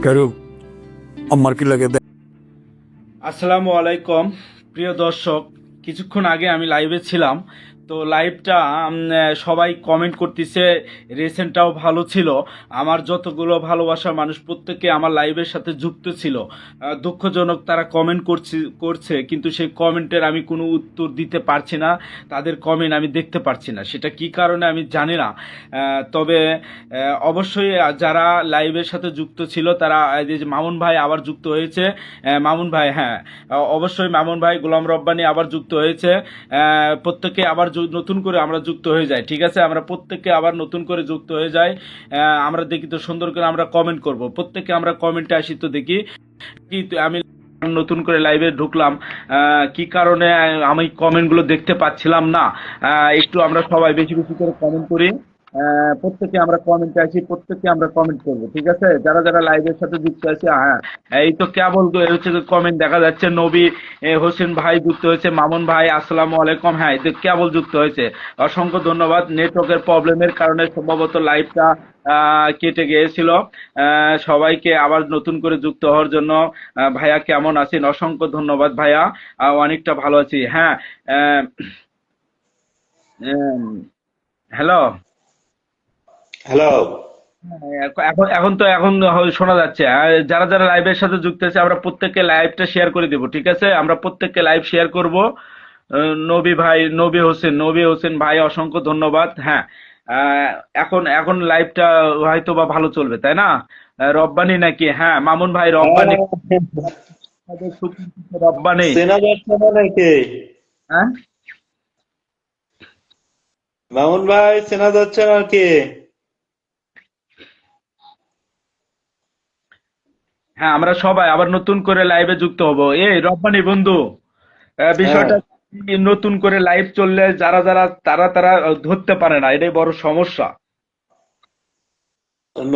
करो अम्मार की लगे আসসালামু আলাইকুম প্রিয় দর্শক, কিছুক্ষণ আগে আমি লাইভে ছিলাম। তো লাইভটা সবাই কমেন্ট করতেছে, রিসেন্টটাও ভালো ছিল। আমার যতগুলো ভালোবাসার মানুষ প্রত্যেকে আমার লাইভের সাথে যুক্ত ছিল। দুঃখজনক তারা কমেন্ট করছে, কিন্তু সেই কমেন্টের আমি কোনো উত্তর দিতে পারছি না। তাদের কমেন্ট আমি দেখতে পারছি না, সেটা কি কারণে আমি জানি না। তবে অবশ্যই যারা লাইভের সাথে যুক্ত ছিল তারা, এই যে মামুন ভাই আবার যুক্ত হয়েছে। মামুন ভাই, হ্যাঁ, অবশ্যই মামুন ভাই, গোলাম রব্বানী আবার যুক্ত হয়েছে। প্রত্যেকে আবার নতুন করে আমরা যুক্ত হয়ে যাই, ঠিক আছে? আমরা প্রত্যেকে আবার নতুন করে যুক্ত হয়ে যাই। আমরা দেখি তো সুন্দর করে আমরা কমেন্ট করব, প্রত্যেকে আমরা কমেন্টে আসি তো দেখি কি। আমি নতুন করে লাইভে ঢুকলাম, কি কারণে আমি কমেন্টগুলো দেখতে পাচ্ছিলাম না। একটু আমরা সবাই বেশি বেশি করে কমেন্ট করি। প্রত্যেকে আমরা কমেন্টে আসি, প্রত্যেকে আমরা কমেন্ট করবো, ঠিক আছে? যারা যারা লাইভের সাথে যুক্ত আছে, হ্যাঁ, এই তো কেবল হচ্ছে কমেন্ট দেখা যাচ্ছে। নবী হোসেন ভাই যুক্ত হয়েছে, মামুন ভাই আসসালামু আলাইকুম, হ্যাঁ, এই তো কেবল যুক্ত হয়েছে। অসংখ্য ধন্যবাদ। নেটওয়ার্কের প্রবলেমের কারণে সম্ভবত লাইভটা কেটে গিয়েছিল। সবাইকে আবার নতুন করে যুক্ত হওয়ার জন্য ভাইয়া কেমন আছেন? অসংখ্য ধন্যবাদ ভাইয়া। অনেকটা ভালো আছি, হ্যাঁ। হ্যালো। হ্যালো। এখন এখন তো এখন শোনা যাচ্ছে। যারা যারা লাইভের সাথে যুক্ত আছে আমরা প্রত্যেককে লাইভটা শেয়ার করে দেব, ঠিক আছে? আমরা প্রত্যেককে লাইভ শেয়ার করব। নবী ভাই, নবী হোসেন ভাই অসংখ্য ধন্যবাদ, হ্যাঁ। এখন এখন লাইভটা হয়তো বা ভালো চলবে, তাই না? রব্বানি নাকি? হ্যাঁ, মামুন ভাই রব্বানি, রব্বানি। চেনা যাচ্ছে না নাকি? হ্যাঁ, মামুন ভাই চেনা যাচ্ছে নাকি? হ্যাঁ, আমরা সবাই আবার নতুন করে লাইভে যুক্ত হব। এই রব্বানি বন্ধু, হ্যাঁ, বিষয়টা কি, নতুন করে লাইভ চললে যারা যারা তারা তারা ধরতে পারে না, এটাই বড় সমস্যা।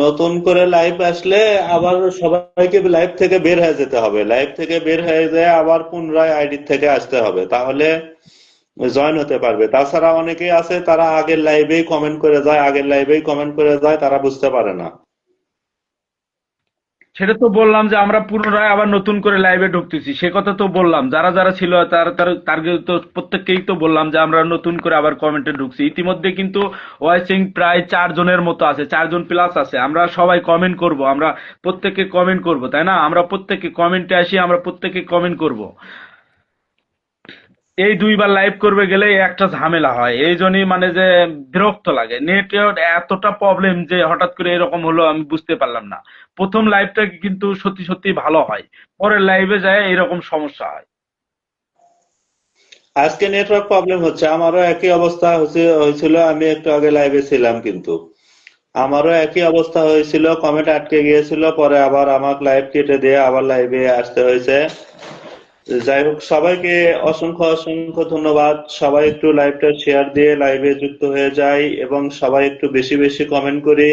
নতুন করে লাইভ আসলে আবার সবাইকে লাইভ থেকে বের হয়ে যেতে হবে, লাইভ থেকে বের হয়ে যায় আবার পুনরায় আইডি থেকে আসতে হবে, তাহলে জয়েন হতে পারবে। তাছাড়া অনেকেই আছে তারা আগের লাইভেই কমেন্ট করে যায়, তারা বুঝতে পারে না। সেটা তো বললাম যে আমরা পুনরায় আবার নতুন করে লাইভে ঢুকতেছি, সে কথা তো বললাম। যারা যারা ছিল তার তার টার্গেট তো প্রত্যেককেই তো বললাম যে আমরা নতুন করে আবার কমেন্টে ঢুকছি। ইতিমধ্যে কিন্তু ওয়াচিং প্রায় 4 জনের মতো আছে, 4 জন প্লাস আছে। আমরা সবাই কমেন্ট করব, আমরা প্রত্যেকে কমেন্ট করব, তাই না? আমরা প্রত্যেকে কমেন্টে আসি, আমরা প্রত্যেকে কমেন্ট করব। এই 2বার লাইভ করবে গেলে একটা ঝামেলা হয়, এই জন্যই মানে যে বিরক্ত লাগে। নেট এতটা প্রবলেম যে হঠাৎ করে এরকম হলো আমি বুঝতে পারলাম না। প্রথম লাইভটা কিন্তু সত্যি সত্যি ভালো হয়, পরের লাইভে যায় এরকম সমস্যা হয়। আজকে নেটওয়ার্ক প্রবলেম হচ্ছে, আমারও একই অবস্থা হয়েছিল। আমি একটু আগে লাইভে ছিলাম, কিন্তু আমারও একই অবস্থা হয়েছিল, কমেন্ট আটকে গিয়েছিল, পরে আবার আমার লাইভ কেটে দিয়ে আবার লাইভে আসতে হয়েছে। যাই হোক, সবাইকে অসংখ্য অসংখ্য ধন্যবাদ। সবাই একটু লাইভটা শেয়ার দিয়ে লাইভে যুক্ত হয়ে যায় এবং সবাই একটু বেশি বেশি কমেন্ট করি।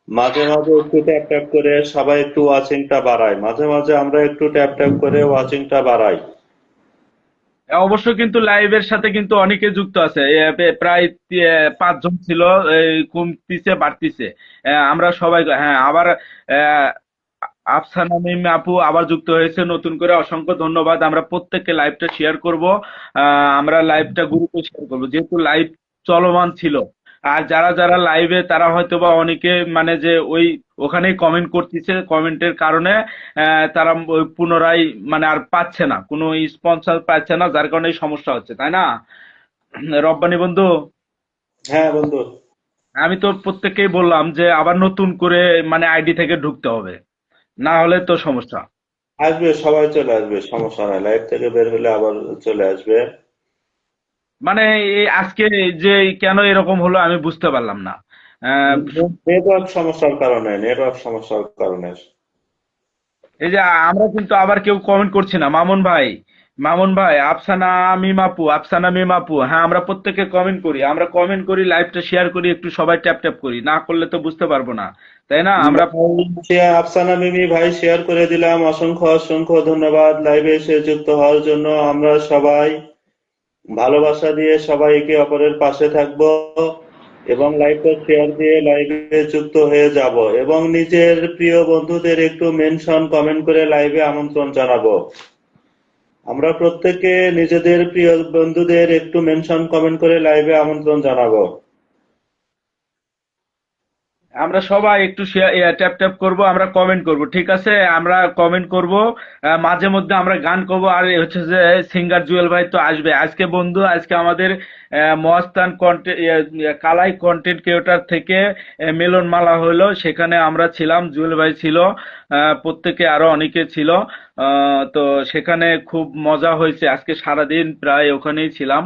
মাঝে মাঝে একটু ট্যাপ ট্যাপ করে সবাই একটু ওয়াচিংটা বাড়ায়, মাঝে মাঝে আমরা একটু ট্যাপ ট্যাপ করে ওয়াচিংটা বাড়াই। অবশ্য কিন্তু লাইভের সাথে কিন্তু অনেকে যুক্ত আছে। প্রায় 5 জন ছিল, কমতিছে বাড়তিছে। আমরা সবাই, হ্যাঁ, আবার আহ, আফসানা মিম আপু আবার যুক্ত হয়েছে নতুন করে, অসংখ্য ধন্যবাদ। আমরা প্রত্যেককে লাইভটা শেয়ার করব। আমরা লাইভটা গ্রুপে শেয়ার করব, যেহেতু লাইভ চলমান ছিল। আর যারা যারা লাইভে তারা হয়তো বা অনেকে মানে যে ওখানেই কমেন্ট করতেছে, কমেন্টের কারণে তারা ওই পুনরায় মানে আর পাচ্ছে না, কোনো স্পন্সর পাচ্ছে না, যার কারণে এই সমস্যা হচ্ছে, তাই না? রব্বানি বন্ধু, হ্যাঁ বন্ধু। আমি তো প্রত্যেককেই বললাম যে আবার নতুন করে মানে আইডি থেকে ঢুকতে হবে, না হলে তো সমস্যা। আসবে, সবাই চলে আসবে, সমস্যা নাই, লাইভ থেকে বের হলে আবার চলে আসবে। মানে এই আজকে যে কেন এরকম হলো আমি বুঝতে পারলাম না। আহ, নেটওয়ার্ক সমস্যার কারণে। এই যে আমরা কিন্তু আবার কেউ কমেন্ট করছি না। মামুন ভাই, আফসানা মিম আপু, হ্যাঁ, আমরা প্রত্যেকে কমেন্ট করি, আমরা কমেন্ট করি, লাইভটা শেয়ার করি, একটু সবাই ট্যাপ ট্যাপ করি, না করলে তো বুঝতে পারবো না, তাই না? আমরা আফসানা মিমি ভাই শেয়ার করে দিলাম, অসংখ্য অসংখ্য ধন্যবাদ লাইভে এসে যুক্ত হওয়ার জন্য। আমরা সবাই ভালোবাসা দিয়ে সবাই একে অপরের পাশে থাকবো। এবং লাইভটা শেয়ার দিয়ে লাইভে যুক্ত হয়ে যাব এবং নিজের প্রিয় বন্ধুদের একটু মেনশন কমেন্ট করে লাইভে আমন্ত্রণ জানাবো। আমরা প্রত্যেকে নিজেদের প্রিয় বন্ধুদের একটু মেনশন কমেন্ট করে লাইভে আমন্ত্রণ জানাবো। আমরা সবাই একটু ট্যাপ ট্যাপ করব, আমরা কমেন্ট করব, ঠিক আছে? আমরা কমেন্ট করব, মাঝে মধ্যে আমরা গান করব। আর এ হচ্ছে যে সিঙ্গার জুয়েল ভাই তো আসবে আজকে বন্ধু। আজকে আমাদের মহাস্থান কন্টেন্ট কালাই কন্টেন্ট ক্রিয়েটর থেকে মিলন মালা হলো, সেখানে আমরা ছিলাম, জুয়েল ভাই ছিল, প্রত্যেকে আরো অনেকে ছিল। তো সেখানে খুব মজা হয়েছে, আজকে সারাদিন প্রায় ওখানেই ছিলাম।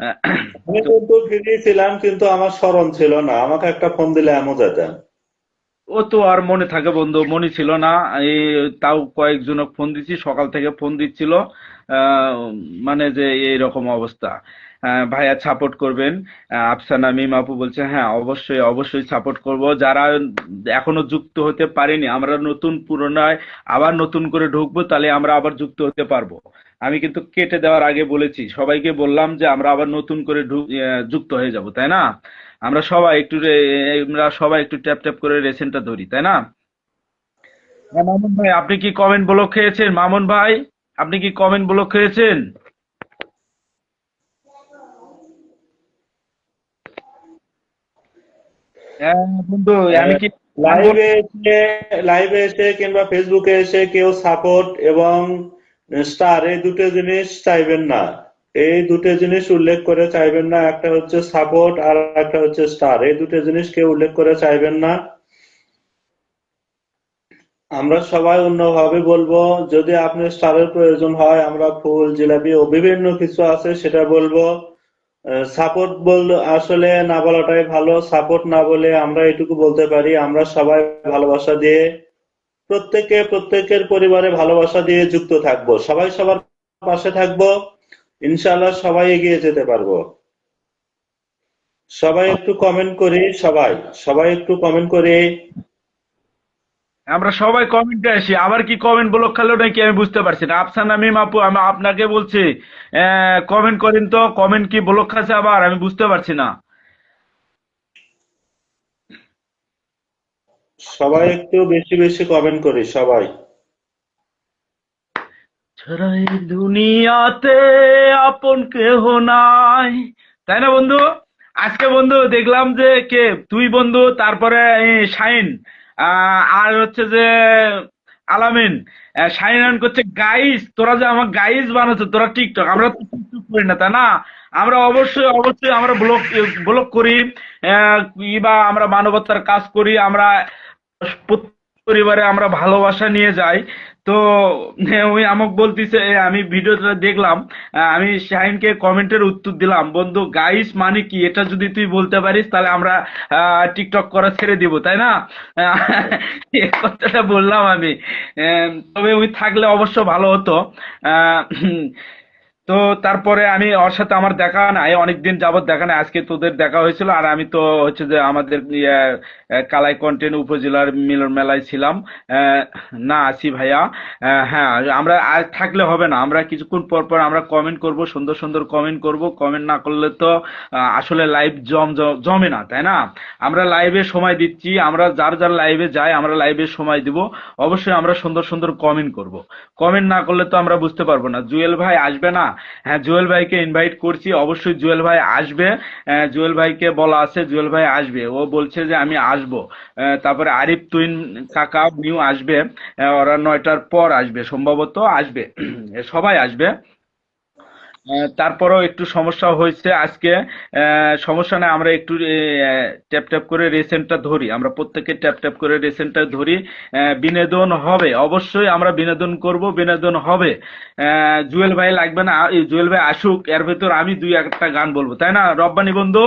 আহ, আমি তো কিন্তু ফ্রি ছিলাম কিন্তু আমার স্মরণ ছিল না, আমাকে একটা ফোন দিলে এমন যেতাম। ও তো আর মনে থাকে বন্ধু, মনে ছিল না। এই তাও কয়েকজনক ফোন দিচ্ছি, সকাল থেকে ফোন দিচ্ছিল। আহ, মানে যে এইরকম অবস্থা। ভাইয়া সাপোর্ট করবেন। আফসানা মিম আপু বলছে হ্যাঁ অবশ্যই অবশ্যই সাপোর্ট করব। যারা এখনো যুক্ত হতে পারেনি, আমরা নতুন পুনরায় আবার নতুন করে ঢুকবো, তাহলে আমরা আবার যুক্ত হতে পারবো। আমি কিন্তু কেটে দেওয়ার আগে বলেছি, সবাইকে বললাম যে আমরা আবার নতুন করে যুক্ত হয়ে যাব, তাই না? আমরা সবাই একটু ট্যাপ ট্যাপ করে রেসেন্টটা ধরি, তাই না? হ্যাঁ, মামুন ভাই আপনি কি কমেন্ট ব্লক খেয়েছেন? মামুন ভাই আপনি কি কমেন্ট ব্লক খেয়েছেন? হ্যাঁ বন্ধু, আমি কি গান লাইভে এসে লাইভে এসে কিংবা ফেসবুকে এসে কেউ সাপোর্ট এবং স্টার এই দুটো জিনিস চাইবেন না। এই দুটো জিনিস উল্লেখ করে চাইবেন না, একটা হচ্ছে সাপোর্ট আর একটা হচ্ছে স্টার, এই দুটো জিনিস কেউ উল্লেখ করে চাইবেন না। আমরা সবাই অন্যভাবে বলবো। যদি আপনার স্টারের প্রয়োজন হয় আমরা ফুল জিলাপি ও বিভিন্ন কিছু আছে সেটা বলবো। সাপোর্ট আসলে না বলাটাই ভালো। সাপোর্ট না বলে আমরা এটুকু বলতে পারি আমরা সবাই ভালোবাসা দিয়ে প্রত্যেকের পরিবারে ভালোবাসা দিয়ে যুক্ত থাকবো, সবাই সবার পাশে থাকবো, ইনশাআল্লাহ সবাই এগিয়ে যেতে পারবো। সবাই একটু কমেন্ট করি, সবাই সবাই একটু কমেন্ট করি। আমরা সবাই কমেন্টে আসি, আবার কি কমেন্ট ব্লক খেলো নাকি আমি বুঝতে পারছি না। আফসানা মিম আপু আমি আপনাকে বলছি কমেন্ট করেন তো, কমেন্ট কি ব্লক খাচ্ছে আবার আমি বুঝতে পারছি না। সবাই একটু বেশি বেশি কমেন্ট করি সবাই। ছাড়া এই দুনিয়াতে আপন কেহ নাই, তাই না বন্ধু? আজকে বন্ধু দেখলাম যে কে তুই বন্ধু, তারপরে শাইন, আর হচ্ছে যে আলামিন, শাইন রান করছে গাইস, তোরা যে আমার গাইস বানাচ্ছ তোরা টিকটক, আমরা তো টিকটক করি না তাই না? আমরা অবশ্যই অবশ্যই আমরা ব্লগ ব্লগ করি, বা আমরা মানবতার কাজ করি, আমরা প্রত্যেক পরিবারে আমরা ভালোবাসা নিয়ে যাই। তো ওই আমাকে বলতিছে, আমি ভিডিওটা দেখলাম, আমি শাহিনকে কমেন্টের উত্তর দিলাম, বন্ধু গাইস মানে কি এটা যদি তুই বলতে পারিস তাহলে আমরা টিকটক করা ছেড়ে দিব, তাই না? আহ, এই কথাটা বললাম আমি। তবে ওই থাকলে অবশ্য ভালো হতো। আহ, তো তারপরে আমি ওর সাথে আমার দেখা নাই, অনেকদিন যাবত দেখা নাই, আজকে তোদের দেখা হয়েছিল। আর আমি তো হচ্ছে যে আমাদের কালাই কন্টেন্ট উপজেলার মিলন মেলায় ছিলাম। আহ, না আছি ভাইয়া। হ্যাঁ, আমরা আর থাকলে হবে না, আমরা কিছুক্ষণ পর পর আমরা কমেন্ট করব, সুন্দর সুন্দর কমেন্ট করব। কমেন্ট না করলে তো আসলে লাইভ জমে না, তাই না? আমরা লাইভে সময় দিচ্ছি, আমরা যার যার লাইভে যাই আমরা লাইভে সময় দিব। অবশ্যই আমরা সুন্দর সুন্দর কমেন্ট করব। কমেন্ট না করলে তো আমরা বুঝতে পারবো না। জুয়েল ভাই আসবে না? হ্যাঁ, জুয়েল ভাইকে ইনভাইট করছি, অবশ্যই জুয়েল ভাই আসবে। জুয়েল ভাইকে বলা আছে, জুয়েল ভাই আসবে, ও বলছে যে আমি আসবো। তারপরে আরিফ তুইন কাকা নিউ আসবে, ওরা 9টার পর আসবে, সম্ভবত আসবে। সবাই আসবে। তারপরেও একটু সমস্যা হয়েছে আজকে। সমস্যা নাই, আমরা একটু ট্যাপ ট্যাপ করে রেসেন্টটা ধরি, আমরা প্রত্যেকে ট্যাপ ট্যাপ করে রেসেন্টটা ধরি। বিনোদন হবে, অবশ্যই আমরা বিনোদন করব, বিনোদন হবে। জুয়েল ভাই লাগবে না, জুয়েল ভাই আসুক, এর ভেতর আমি দুই একটা গান বলবো, তাই না রব্বানি বন্ধু?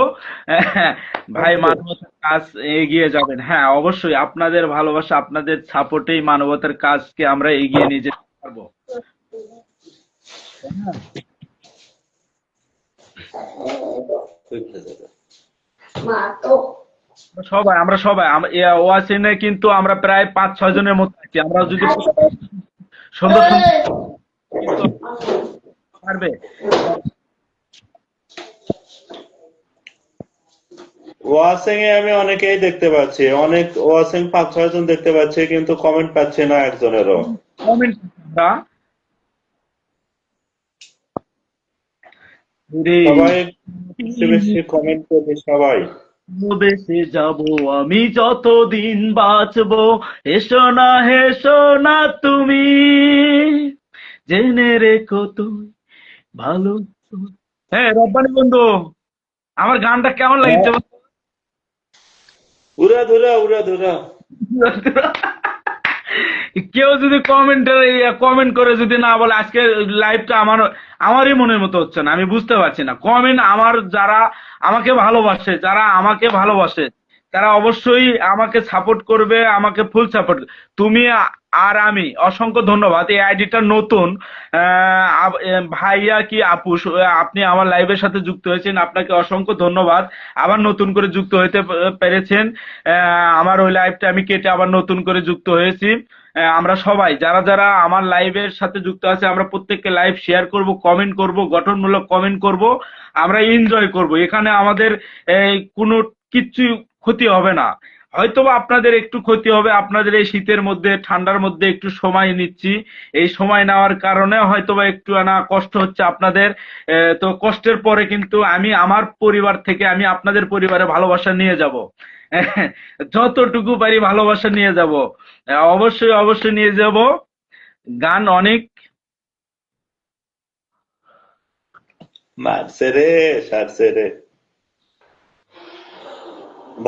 ভাই মানবতার কাজ এগিয়ে যাবেন, হ্যাঁ অবশ্যই আপনাদের ভালোবাসা আপনাদের সাপোর্টেই মানবতার কাজকে আমরা এগিয়ে নিয়ে যেতে পারবো। আমরা সবাই ওয়াসিনে কিন্তু আমরা প্রায় 5-6 জনের মতো আছি, আমরা যদি সুন্দর সুন্দর কিন্তু পারবে। ওয়াচিং এ আমি অনেকেই দেখতে পাচ্ছি, অনেক ওয়াচিং 5-6 জন দেখতে পাচ্ছি, কিন্তু কমেন্ট পাচ্ছি না একজনেরও। কমেন্ট সবাই বেশি বেশি কমেন্ট করবে সবাই। বেঁচে যাব আমি যতদিন বাঁচবো, এসো না হেসো না তুমি, জেনে রেখো তুই ভালো। হ্যাঁ রব্বানি বন্ধু, আমার গানটা কেমন হ্যাঁ, লাগছে? উড়াধুরা উড়াধুরা। কেউ যদি কমেন্ট করে যদি না বলে, আজকে লাইভটা আমারই মনের মতো হচ্ছে না, আমি বুঝতে পারছি না। কমেন্ট আমার যারা আমাকে ভালোবাসে তারা অবশ্যই আমাকে সাপোর্ট করবে, আমাকে ফুল সাপোর্ট। তুমি আর আমি অসংখ্য ধন্যবাদ। এই আইডিটা নতুন, ভাইয়া কি আপু, আপনি আমার লাইভের সাথে যুক্ত হয়েছেন, আপনাকে অসংখ্য ধন্যবাদ। আবার নতুন করে যুক্ত হতে পেরেছেন। আমার ওই লাইভটা আমি কেটে আবার নতুন করে যুক্ত হয়েছি। আমরা সবাই যারা যারা আমার লাইভের সাথে যুক্ত আছে, আমরা প্রত্যেককে লাইভ শেয়ার করব, কমেন্ট করব, গঠনমূলক কমেন্ট করব, আমরা এনজয় করব। এখানে আমাদের কোনো কিচ্ছু ক্ষতি হবে না। হয়তোবা আপনাদের একটু ক্ষতি হবে, আপনাদের এই শীতের মধ্যে ঠান্ডার মধ্যে একটু সময় নিচ্ছি, এই সময় নেওয়ার কারণে হয়তোবা একটু না কষ্ট হচ্ছে আপনাদের। তো কষ্টের পরে কিন্তু আমি আমার পরিবার থেকে আমি আপনাদের পরিবারে ভালোবাসা নিয়ে যাব। যতটুকু পারি ভালোবাসা নিয়ে যাব। অবশ্যই অবশ্যই নিয়ে যাব। গান অনেক মারছে রে, সারছে রে।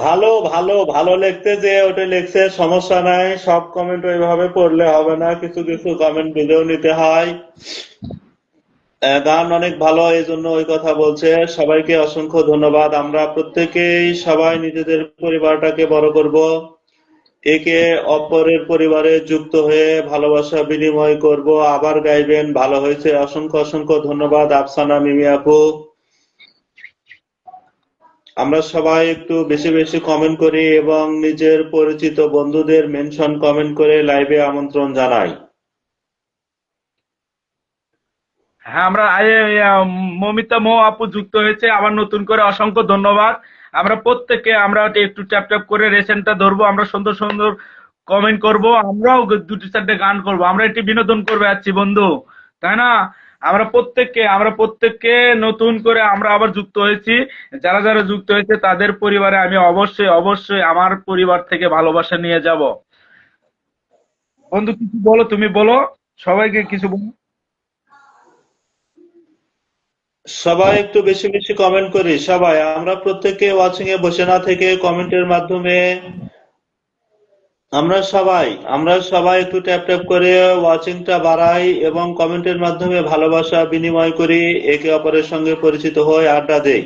ভালো ভালো ভালো লিখতে যে ওটা লিখছে, সমস্যা নাই। সব কমেন্ট ওইভাবে পড়লে হবে না, কিছু কিছু কমেন্ট বুঝেও নিতে হয়। গান অনেক ভালো, এই জন্য ওই কথা বলছে। সবাইকে অসংখ্য ধন্যবাদ। আমরা প্রত্যেকেই সবাই নিজেদের পরিবারটাকে বড় করব, একে অপরের পরিবারে যুক্ত হয়ে ভালোবাসা বিনিময় করব। আবার গাইবেন, ভালো হয়েছে। অসংখ্য অসংখ্য ধন্যবাদ আফসানা মিমি আপু। আমরা সবাই একটু বেশি বেশি কমেন্ট করি এবং নিজের পরিচিত বন্ধুদের মেনশন কমেন্ট করে লাইভে আমন্ত্রণ জানাই। হ্যাঁ, মমিতা আপু যুক্ত হয়েছে আবার নতুন করে, অসংখ্য ধন্যবাদ। আমরা প্রত্যেকে আমরা একটু ট্যাপ ট্যাপ করে রেশনটা ধরবো, আমরা সুন্দর সুন্দর কমেন্ট করব, আমরাও দুটি চারটে গান করব, আমরা একটি বিনোদন করবে যাচ্ছি বন্ধু, তাই না? আমরা প্রত্যেককে নতুন করে আমরা আবার যুক্ত হয়েছি। যারা যারা যুক্ত হয়েছে তাদের পরিবারে আমি অবশ্যই অবশ্যই আমার পরিবার থেকে ভালোবাসা নিয়ে যাব। বন্ধু কিছু বলো, তুমি বলো, সবাইকে কিছু বলো। সবাই একটু বেশি বেশি কমেন্ট করি। সবাই আমরা প্রত্যেকে ওয়াচিং এ বসে না থেকে কমেন্টের মাধ্যমে আমরা সবাই একটু ট্যাপ ট্যাপ করে ওয়াচিংটা বাড়াই এবং কমেন্টের মাধ্যমে ভালোবাসা বিনিময় করি, একে অপরের সঙ্গে পরিচিত হই, আড্ডা দেই।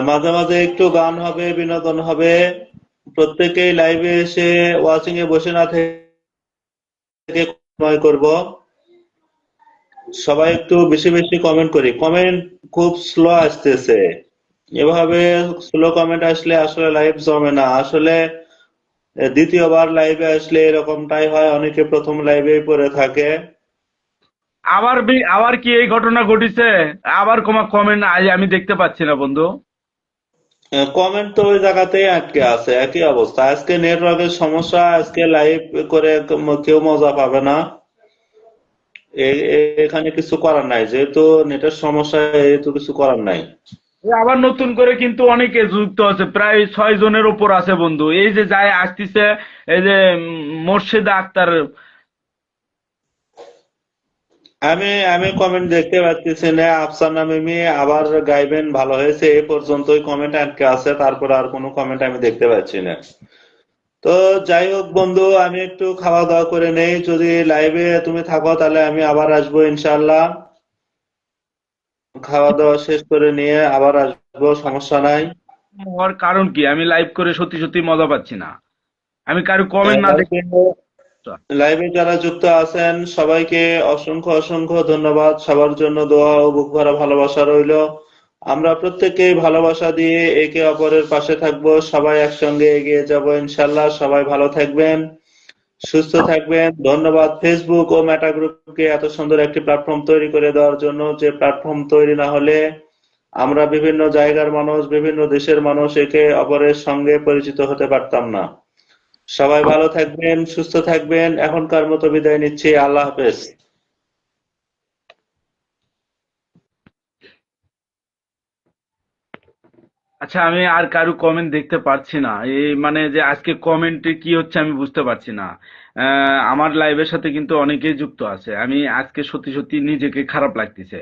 মাঝে মাঝে একটু গান হবে, বিনোদন হবে। প্রত্যেকেই লাইভে এসে ওয়াচিং এ বসে না থেকে বিনিময় করব। সবাই একটু বেশি বেশি কমেন্ট করি। কমেন্ট খুব স্লো আসতেছে, এভাবে স্লো কমেন্ট আসলে আসলে লাইভ জমে না। আসলে দ্বিতীয়বার লাইভে আসলে এরকমটাই হয়, অনেকে প্রথম লাইভেই পড়ে থাকে। আবার কি এই ঘটনা ঘটিছে? আবার কমেন্ট আজ আমি দেখতে পাচ্ছি না বন্ধু। কমেন্ট তো ওই জায়গাতেই আটকে আছে, একই অবস্থা। আজকে নেটওয়ার্কের সমস্যা, আজকে লাইভ করে কেউ মজা পাবে না। এখানে কিছু করার নাই, যেহেতু নেটের সমস্যা, যেহেতু কিছু করার নাই। আবার নতুন করে কিন্তু অনেকে যুক্ত আছে, প্রায় 6 জনের উপর আছে বন্ধু। এই যে যায় আসতেছে, এই যে মোর্শেদা আক্তার। আমি আমি কমেন্ট দেখতে পাচ্ছি না। আফসানা মিমি আবার গাইবেন, ভালো হয়েছে, এই পর্যন্তই কমেন্ট আটকে আছে, তারপর আর কোনো কমেন্ট আমি দেখতে পাচ্ছি না। তো যাই হোক বন্ধু, আমি একটু খাওয়া দাওয়া করে নেই। যদি লাইভে তুমি থাকো তাহলে আমি আবার আসবো ইনশাল্লাহ। খাওয়া দাওয়া শেষ করে নিয়ে আবার আসবো, সমস্যা নাই। হওয়ার কারণ কি, আমি লাইভ করে সত্যি সত্যি মজা পাচ্ছি না, আমি কারো কমেন্ট না দেখে। লাইভে যারা যুক্ত আছেন সবাইকে অসংখ্য অসংখ্য ধন্যবাদ। সবার জন্য দোয়া ও বুক ভরা ভালোবাসা রইলো। আমরা প্রত্যেকেই ভালোবাসা দিয়ে একে অপরের পাশে থাকবো, সবাই একসঙ্গে এগিয়ে যাব ইনশাল্লাহ। সবাই ভালো থাকবেন, সুস্থ থাকবেন। ধন্যবাদ ফেসবুক ও মেটা গ্রুপকে এত সুন্দর একটি প্ল্যাটফর্ম তৈরি করে দেওয়ার জন্য, যে প্ল্যাটফর্ম তৈরি না হলে আমরা বিভিন্ন জায়গার মানুষ, বিভিন্ন দেশের মানুষ একে অপরের সঙ্গে পরিচিত হতে পারতাম না। সবাই ভালো থাকবেন, সুস্থ থাকবেন। এখনকার মতো বিদায় নিচ্ছি। আল্লাহ হাফেজ। আচ্ছা, আমি আর কারো কমেন্ট দেখতে পাচ্ছি না। এই মানে যে আজকে কমেন্টে কি হচ্ছে আমি বুঝতে পারছি না। আমার লাইভের সাথে কিন্তু অনেকেই যুক্ত আছে। আমি আজকে সত্যি সত্যি নিজেকে খারাপ লাগতেছে।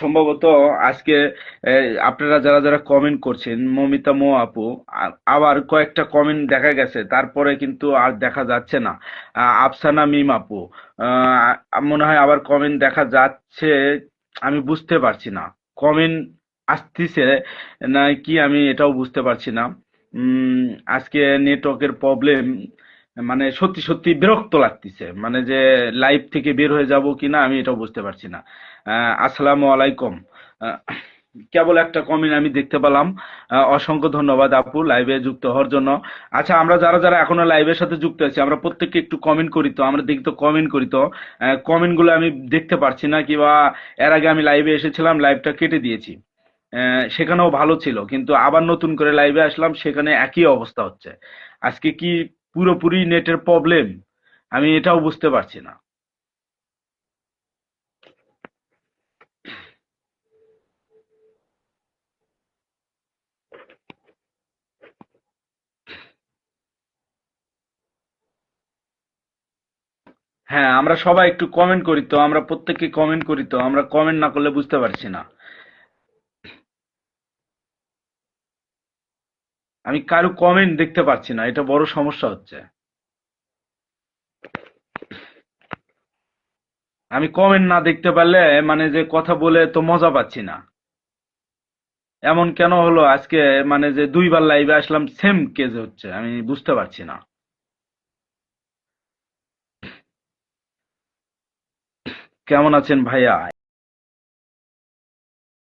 সম্ভবত আজকে আপনারা যারা যারা কমেন্ট করছেন, মমিতা মো আপু, আবার কয়েকটা কমেন্ট দেখা গেছে, তারপরে কিন্তু আর দেখা যাচ্ছে না। আফসানা মিম আপু, মনে হয় আবার কমেন্ট দেখা যাচ্ছে। আমি বুঝতে পারছি না কমেন্ট আসতিছে না কি, আমি এটাও বুঝতে পারছি না। উম, আজকে নেটওয়ার্কের প্রবলেম, মানে সত্যি সত্যি বিরক্ত লাগতেছে, মানে যে লাইভ থেকে বের হয়ে যাব কিনা আমি এটাও বুঝতে পারছি না। আসসালামু আলাইকুম। আহ, কেবল একটা কমেন্ট আমি দেখতে পেলাম। অসংখ্য ধন্যবাদ আপু লাইভে যুক্ত হওয়ার জন্য। আচ্ছা, আমরা যারা যারা এখনো লাইভের সাথে যুক্ত আছি, আমরা প্রত্যেককে একটু কমেন্ট করি তো, আমরা দেখি তো কমেন্ট করি তো। কমেন্ট গুলো আমি দেখতে পারছি না, কিংবা এর আগে আমি লাইভে এসেছিলাম, লাইভটা কেটে দিয়েছি। সেখানেও ভালো ছিল, কিন্তু আবার নতুন করে লাইভে আসলাম, সেখানে একই অবস্থা হচ্ছে। আজকে কি পুরোপুরি নেটের প্রবলেম, আমি এটাও বুঝতে পারছি না। হ্যাঁ, আমরা সবাই একটু কমেন্ট করি তো, আমরা প্রত্যেককে কমেন্ট করি তো, আমরা কমেন্ট না করলে বুঝতে পারছি না। আমি কারো কমেন্ট দেখতে পাচ্ছি না, এটা বড় সমস্যা হচ্ছে। আমি কমেন্ট না দেখতে পারলে মানে যে কথা বলে তো মজা পাচ্ছি না। এমন কেন হলো আজকে, মানে যে দুইবার লাইভে আসলাম সেম কেস হচ্ছে, আমি বুঝতে পারছি না। কেমন আছেন ভাইয়া?